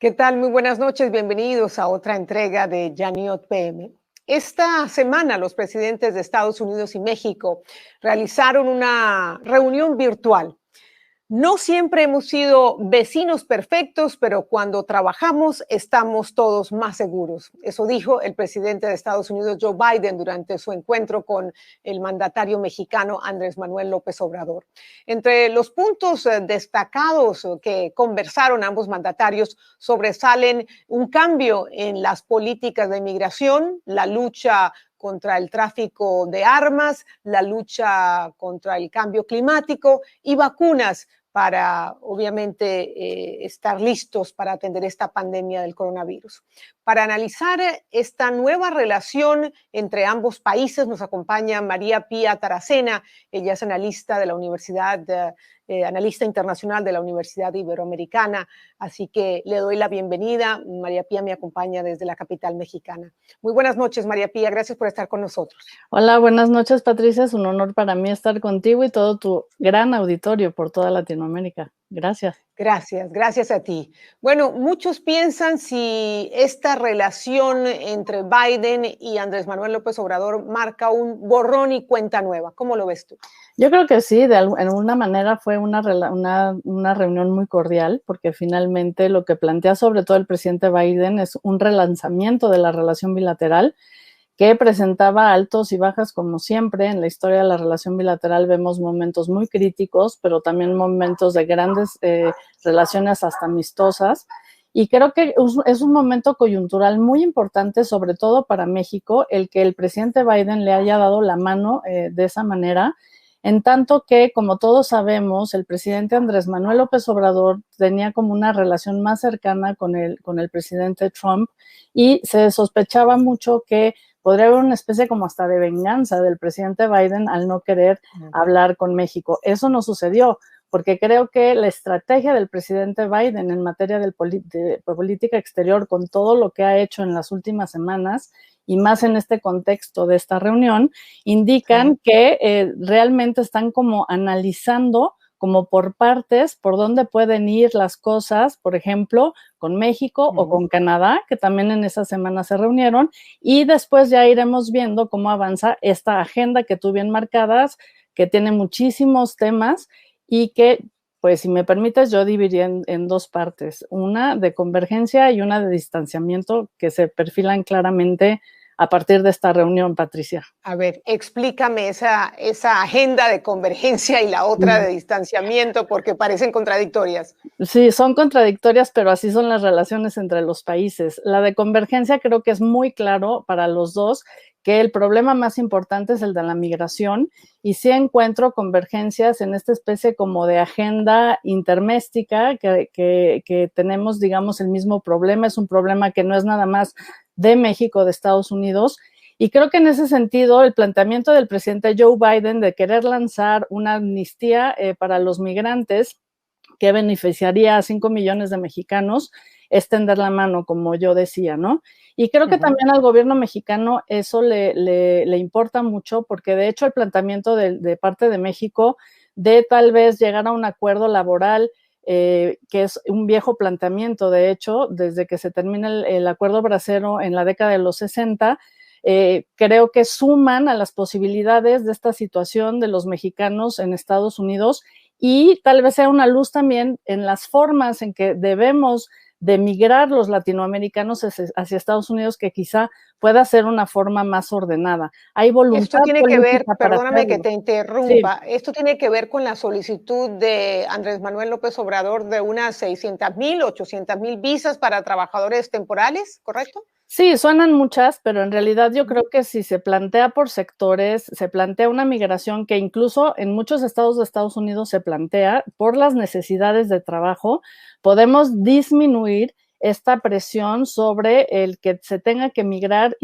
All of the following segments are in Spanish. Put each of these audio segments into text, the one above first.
¿Qué tal? Muy buenas noches, bienvenidos a otra entrega de Yaniot PM. Esta semana los presidentes de Estados Unidos y México realizaron una reunión virtual. No siempre hemos sido vecinos perfectos, pero cuando trabajamos estamos todos más seguros. Eso dijo el presidente de Estados Unidos, Joe Biden, durante su encuentro con el mandatario mexicano Andrés Manuel López Obrador. Entre los puntos destacados que conversaron ambos mandatarios sobresalen un cambio en las políticas de migración, la lucha contra el tráfico de armas, la lucha contra el cambio climático y vacunas para, obviamente, estar listos para atender esta pandemia del coronavirus. Para analizar esta nueva relación entre ambos países nos acompaña María Pía Taracena. Ella es analista de la analista internacional de la Universidad Iberoamericana, así que le doy la bienvenida. María Pía me acompaña desde la capital mexicana. Muy buenas noches, María Pía, gracias por estar con nosotros. Hola, buenas noches, Patricia, es un honor para mí estar contigo y todo tu gran auditorio por toda Latinoamérica. Gracias. Gracias a ti. Bueno, muchos piensan si esta relación entre Biden y Andrés Manuel López Obrador marca un borrón y cuenta nueva. ¿Cómo lo ves tú? Yo creo que sí, en alguna manera fue una reunión muy cordial, porque finalmente lo que plantea sobre todo el presidente Biden es un relanzamiento de la relación bilateral que presentaba altos y bajas como siempre. En la historia de la relación bilateral vemos momentos muy críticos, pero también momentos de grandes relaciones hasta amistosas. Y creo que es un momento coyuntural muy importante, sobre todo para México, el que el presidente Biden le haya dado la mano de esa manera, en tanto que, como todos sabemos, el presidente Andrés Manuel López Obrador tenía como una relación más cercana con el presidente Trump y se sospechaba mucho que podría haber una especie como hasta de venganza del presidente Biden al no querer hablar con México. Eso no sucedió, porque creo que la estrategia del presidente Biden en materia de política exterior, con todo lo que ha hecho en las últimas semanas, y más en este contexto de esta reunión, indican que realmente están como analizando como por partes, por dónde pueden ir las cosas, por ejemplo, con México o con Canadá, que también en esa semana se reunieron, y después ya iremos viendo cómo avanza esta agenda que tú bien marcadas, que tiene muchísimos temas y que, pues si me permites, yo dividiría en dos partes, una de convergencia y una de distanciamiento que se perfilan claramente a partir de esta reunión, Patricia. A ver, explícame esa agenda de convergencia y la otra de distanciamiento, porque parecen contradictorias. Sí, son contradictorias, pero así son las relaciones entre los países. La de convergencia creo que es muy claro para los dos que el problema más importante es el de la migración, y sí encuentro convergencias en esta especie como de agenda interméstica que tenemos, digamos, el mismo problema. Es un problema que no es nada más de México, de Estados Unidos, y creo que en ese sentido el planteamiento del presidente Joe Biden de querer lanzar una amnistía para los migrantes que beneficiaría a 5 millones de mexicanos, es tender la mano, como yo decía, ¿no? Y creo que también al gobierno mexicano eso le importa mucho, porque de hecho el planteamiento de parte de México de tal vez llegar a un acuerdo laboral, que es un viejo planteamiento, de hecho, desde que se termina el acuerdo bracero en la década de los 60, creo que suman a las posibilidades de esta situación de los mexicanos en Estados Unidos, y tal vez sea una luz también en las formas en que debemos de migrar los latinoamericanos hacia Estados Unidos, que quizá pueda ser una forma más ordenada. Hay voluntad Esto tiene que ver, para perdóname hacerlo. que te interrumpa, sí. Esto tiene que ver con la solicitud de Andrés Manuel López Obrador de unas 600,000, 800,000 visas para trabajadores temporales, ¿correcto? Sí, suenan muchas, pero en realidad yo creo que si se plantea por sectores, se plantea una migración que incluso en muchos estados de Estados Unidos se plantea por las necesidades de trabajo, podemos disminuir esta presión sobre el que se tenga que migrar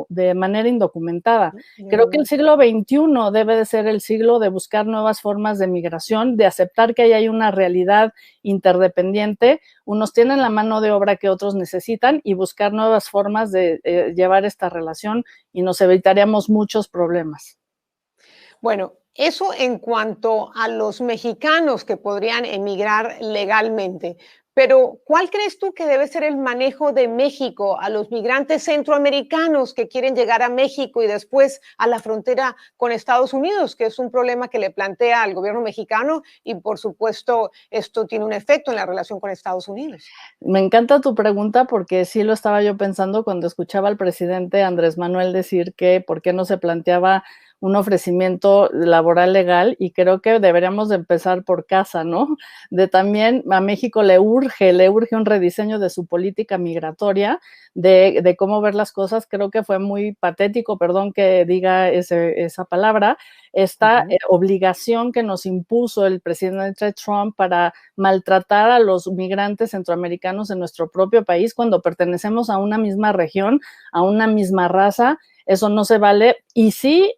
de manera indocumentada. Creo que el siglo XXI debe de ser el siglo de buscar nuevas formas de migración, de aceptar que ahí hay una realidad interdependiente. Unos tienen la mano de obra que otros necesitan y buscar nuevas formas de llevar esta relación, y nos evitaríamos muchos problemas. Bueno, eso en cuanto a los mexicanos que podrían emigrar legalmente, Pero, ¿cuál crees tú que debe ser el manejo de México a los migrantes centroamericanos que quieren llegar a México y después a la frontera con Estados Unidos, que es un problema que le plantea al gobierno mexicano y, por supuesto, esto tiene un efecto en la relación con Estados Unidos? Me encanta tu pregunta porque sí lo estaba yo pensando cuando escuchaba al presidente Andrés Manuel decir que por qué no se planteaba un ofrecimiento laboral legal, y creo que deberíamos de empezar por casa, ¿no? De también a México le urge un rediseño de su política migratoria, de cómo ver las cosas. Creo que fue muy patético, perdón que diga esa palabra, esta obligación que nos impuso el presidente Trump para maltratar a los migrantes centroamericanos en nuestro propio país cuando pertenecemos a una misma región, a una misma raza. Eso no se vale. Y sí,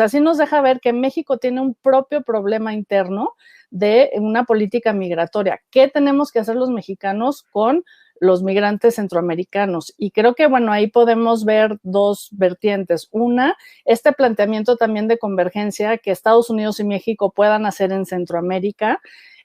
sí nos deja ver que México tiene un propio problema interno de una política migratoria. ¿Qué tenemos que hacer los mexicanos con los migrantes centroamericanos? Y creo que, bueno, ahí podemos ver dos vertientes. Una, este planteamiento también de convergencia que Estados Unidos y México puedan hacer en Centroamérica,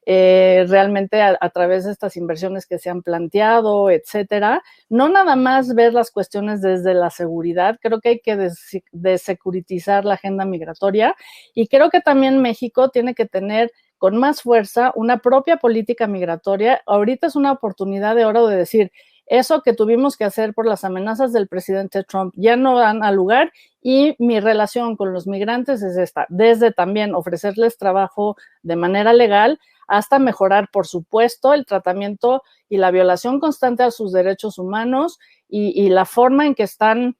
realmente a través de estas inversiones que se han planteado, etcétera. No nada más ver las cuestiones desde la seguridad, creo que hay que desecuritizar la agenda migratoria, y creo que también México tiene que tener con más fuerza una propia política migratoria. Ahorita es una oportunidad de oro de decir, eso que tuvimos que hacer por las amenazas del presidente Trump ya no dan al lugar, y mi relación con los migrantes es esta, desde también ofrecerles trabajo de manera legal, hasta mejorar, por supuesto, el tratamiento y la violación constante a sus derechos humanos y la forma en que están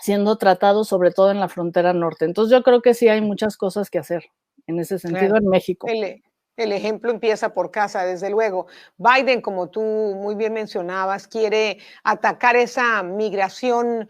siendo tratados, sobre todo en la frontera norte. Entonces yo creo que sí hay muchas cosas que hacer en ese sentido en México. El ejemplo empieza por casa, desde luego. Biden, como tú muy bien mencionabas, quiere atacar esa migración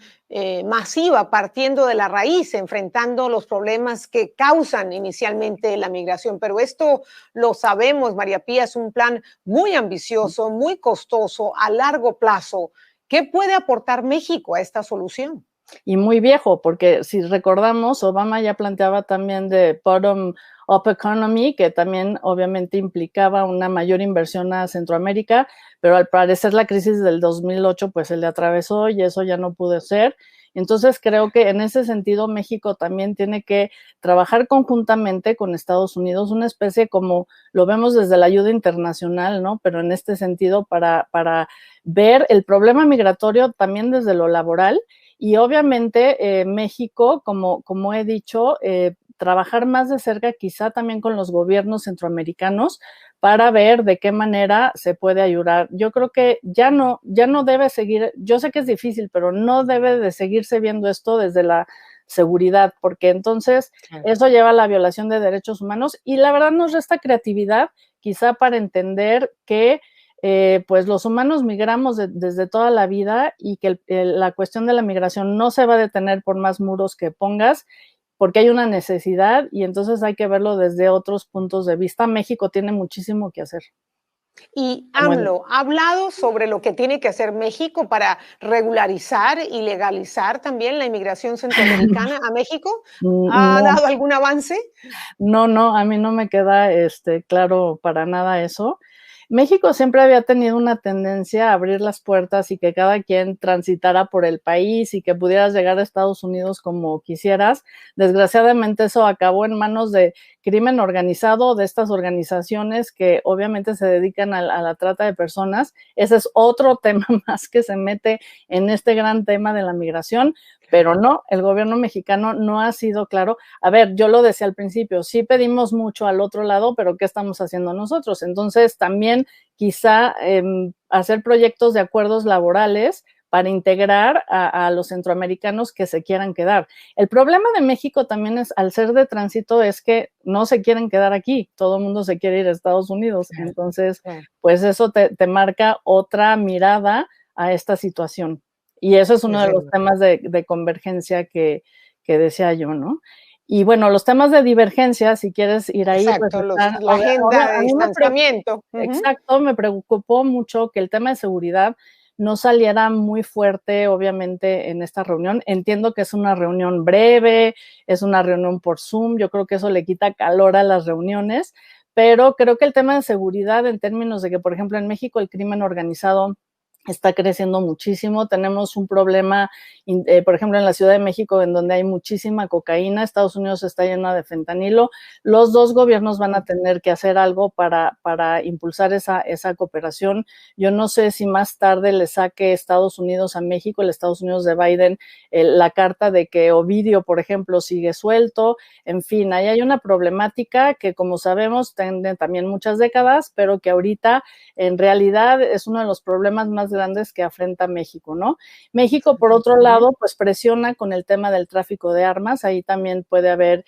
masiva, partiendo de la raíz, enfrentando los problemas que causan inicialmente la migración. Pero esto lo sabemos, María Pía, es un plan muy ambicioso, muy costoso, a largo plazo. ¿Qué puede aportar México a esta solución? Y muy viejo, porque si recordamos, Obama ya planteaba también de bottom-up economy, que también obviamente implicaba una mayor inversión a Centroamérica, pero al parecer la crisis del 2008 pues se le atravesó y eso ya no pudo ser. Entonces creo que en ese sentido México también tiene que trabajar conjuntamente con Estados Unidos, una especie como lo vemos desde la ayuda internacional, ¿no? Pero en este sentido para ver el problema migratorio también desde lo laboral. Y obviamente México, como he dicho, trabajar más de cerca quizá también con los gobiernos centroamericanos para ver de qué manera se puede ayudar. Yo creo que ya no debe seguir, yo sé que es difícil, pero no debe de seguirse viendo esto desde la seguridad, porque entonces eso lleva a la violación de derechos humanos, y la verdad nos resta creatividad quizá para entender que pues los humanos migramos desde toda la vida, y que la cuestión de la migración no se va a detener por más muros que pongas, porque hay una necesidad, y entonces hay que verlo desde otros puntos de vista. México tiene muchísimo que hacer. Y AMLO ha hablado sobre lo que tiene que hacer México para regularizar y legalizar también la inmigración centroamericana a México. ¿Ha dado algún avance? No, a mí no me queda claro para nada eso. México siempre había tenido una tendencia a abrir las puertas y que cada quien transitara por el país y que pudieras llegar a Estados Unidos como quisieras. Desgraciadamente eso acabó en manos de crimen organizado, de estas organizaciones que obviamente se dedican a la trata de personas. Ese es otro tema más que se mete en este gran tema de la migración. Pero no, el gobierno mexicano no ha sido claro. A ver, yo lo decía al principio, sí pedimos mucho al otro lado, pero ¿qué estamos haciendo nosotros? Entonces, también quizá hacer proyectos de acuerdos laborales para integrar a los centroamericanos que se quieran quedar. El problema de México también es, al ser de tránsito, es que no se quieren quedar aquí, todo el mundo se quiere ir a Estados Unidos. Entonces, pues eso te marca otra mirada a esta situación. Y eso es uno de los temas de convergencia que decía yo, ¿no? Y bueno, los temas de divergencia, si quieres ir ahí. Exacto, pues la agenda de distanciamiento. Exacto, me preocupó mucho que el tema de seguridad no saliera muy fuerte, obviamente, en esta reunión. Entiendo que es una reunión breve, es una reunión por Zoom, yo creo que eso le quita calor a las reuniones, pero creo que el tema de seguridad en términos de que, por ejemplo, en México el crimen organizado está creciendo muchísimo. Tenemos un problema, por ejemplo, en la Ciudad de México, en donde hay muchísima cocaína. Estados Unidos está llena de fentanilo. Los dos gobiernos van a tener que hacer algo para impulsar esa cooperación. Yo no sé si más tarde le saque Estados Unidos a México, el Estados Unidos de Biden, la carta de que Ovidio, por ejemplo, sigue suelto. En fin, ahí hay una problemática que, como sabemos, tiene también muchas décadas, pero que ahorita en realidad es uno de los problemas más grandes que afrenta México, ¿no? México, por otro lado, pues presiona con el tema del tráfico de armas, ahí también puede haber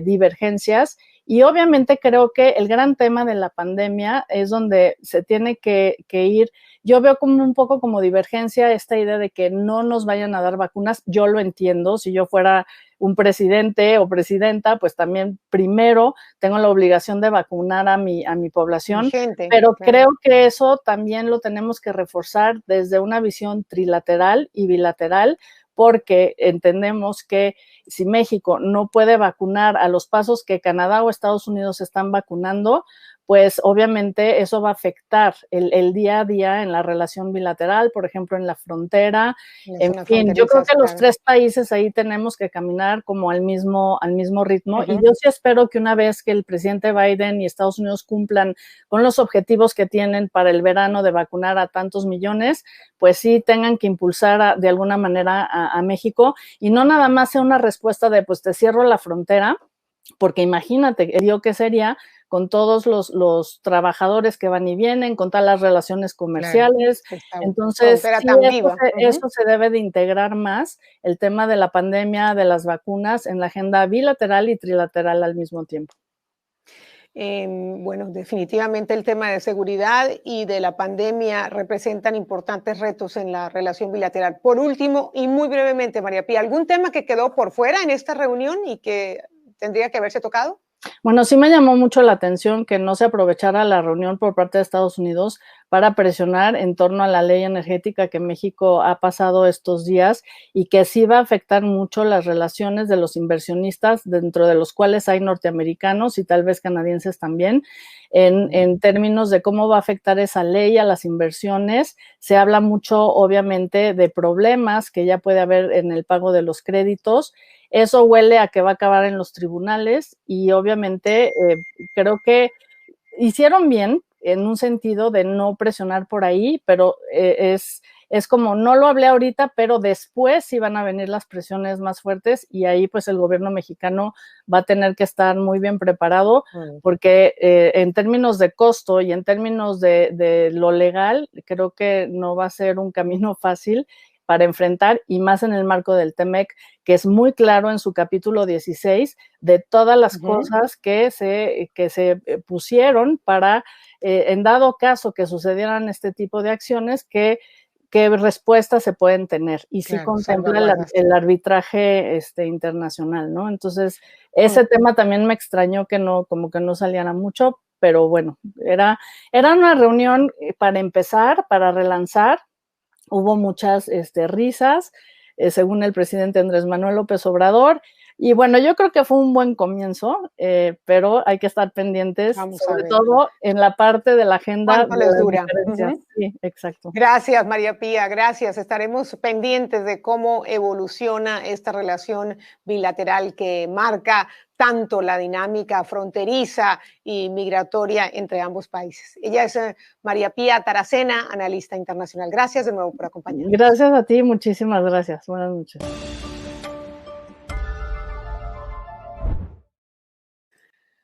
divergencias, y obviamente creo que el gran tema de la pandemia es donde se tiene que ir. Yo veo como un poco como divergencia esta idea de que no nos vayan a dar vacunas. Yo lo entiendo, si yo fuera un presidente o presidenta, pues también primero tengo la obligación de vacunar a mi población, pero creo que eso también lo tenemos que reforzar desde una visión trilateral y bilateral, porque entendemos que si México no puede vacunar a los pasos que Canadá o Estados Unidos están vacunando, pues obviamente eso va a afectar el día a día en la relación bilateral, por ejemplo, en la frontera. En fin, yo creo que los tres países ahí tenemos que caminar como al mismo ritmo, y yo sí espero que una vez que el presidente Biden y Estados Unidos cumplan con los objetivos que tienen para el verano de vacunar a tantos millones, pues sí tengan que impulsar de alguna manera a México, y no nada más sea una respuesta de pues te cierro la frontera, porque imagínate, el lío que sería con todos los trabajadores que van y vienen, con todas las relaciones comerciales. Claro, entonces, sí, eso se debe de integrar más, el tema de la pandemia, de las vacunas, en la agenda bilateral y trilateral al mismo tiempo. Bueno, definitivamente el tema de seguridad y de la pandemia representan importantes retos en la relación bilateral. Por último, y muy brevemente, María Pía, ¿algún tema que quedó por fuera en esta reunión y que tendría que haberse tocado? Bueno, sí me llamó mucho la atención que no se aprovechara la reunión por parte de Estados Unidos para presionar en torno a la ley energética que México ha pasado estos días, y que sí va a afectar mucho las relaciones de los inversionistas, dentro de los cuales hay norteamericanos y tal vez canadienses también, en términos de cómo va a afectar esa ley a las inversiones. Se habla mucho, obviamente, de problemas que ya puede haber en el pago de los créditos. Eso huele a que va a acabar en los tribunales, y obviamente creo que hicieron bien en un sentido de no presionar por ahí, pero es como, no lo hablé ahorita, pero después sí van a venir las presiones más fuertes, y ahí pues el gobierno mexicano va a tener que estar muy bien preparado, porque en términos de costo y en términos de lo legal, creo que no va a ser un camino fácil para enfrentar, y más en el marco del TEMEC, que es muy claro en su capítulo 16 de todas las cosas que se pusieron para, en dado caso que sucedieran este tipo de acciones, qué respuestas se pueden tener, y sí contempla el arbitraje internacional, ¿no? Entonces, ese tema también me extrañó que no, como que no saliera mucho, pero bueno, era una reunión para empezar, para relanzar. Hubo muchas risas, según el presidente Andrés Manuel López Obrador. Y bueno, yo creo que fue un buen comienzo, pero hay que estar pendientes, sobre todo en la parte de la agenda. ¿Cuánto les dura? Sí, exacto. Gracias, María Pía, gracias. Estaremos pendientes de cómo evoluciona esta relación bilateral que marca tanto la dinámica fronteriza y migratoria entre ambos países. Ella es María Pía Taracena, analista internacional. Gracias de nuevo por acompañarnos. Gracias a ti, muchísimas gracias. Buenas noches.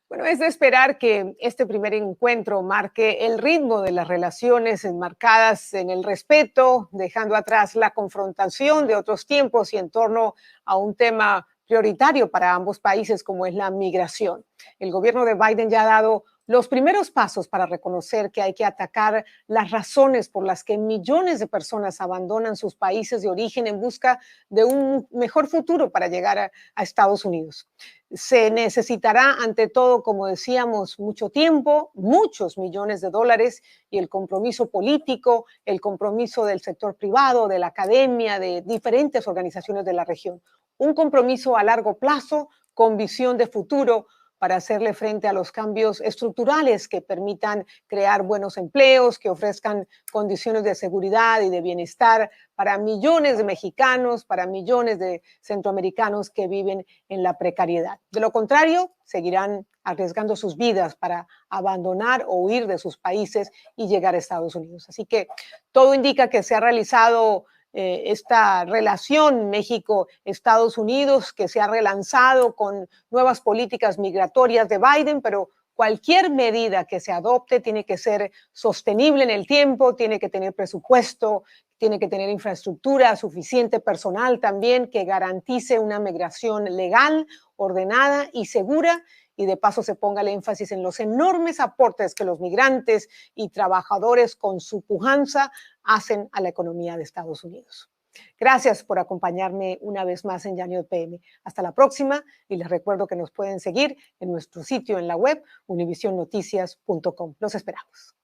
Bueno, es de esperar que este primer encuentro marque el ritmo de las relaciones enmarcadas en el respeto, dejando atrás la confrontación de otros tiempos y en torno a un tema prioritario para ambos países como es la migración. El gobierno de Biden ya ha dado los primeros pasos para reconocer que hay que atacar las razones por las que millones de personas abandonan sus países de origen en busca de un mejor futuro para llegar a Estados Unidos. Se necesitará, ante todo, como decíamos, mucho tiempo, muchos millones de dólares y el compromiso político, el compromiso del sector privado, de la academia, de diferentes organizaciones de la región. Un compromiso a largo plazo, con visión de futuro, para hacerle frente a los cambios estructurales que permitan crear buenos empleos, que ofrezcan condiciones de seguridad y de bienestar para millones de mexicanos, para millones de centroamericanos que viven en la precariedad. De lo contrario, seguirán arriesgando sus vidas para abandonar o huir de sus países y llegar a Estados Unidos. Así que todo indica que se ha realizado esta relación México-Estados Unidos, que se ha relanzado con nuevas políticas migratorias de Biden, pero cualquier medida que se adopte tiene que ser sostenible en el tiempo, tiene que tener presupuesto, tiene que tener infraestructura suficiente, personal también, que garantice una migración legal, ordenada y segura, y de paso se ponga el énfasis en los enormes aportes que los migrantes y trabajadores con su pujanza hacen a la economía de Estados Unidos. Gracias por acompañarme una vez más en Yaniot PM. Hasta la próxima y les recuerdo que nos pueden seguir en nuestro sitio en la web univisionnoticias.com. Los esperamos.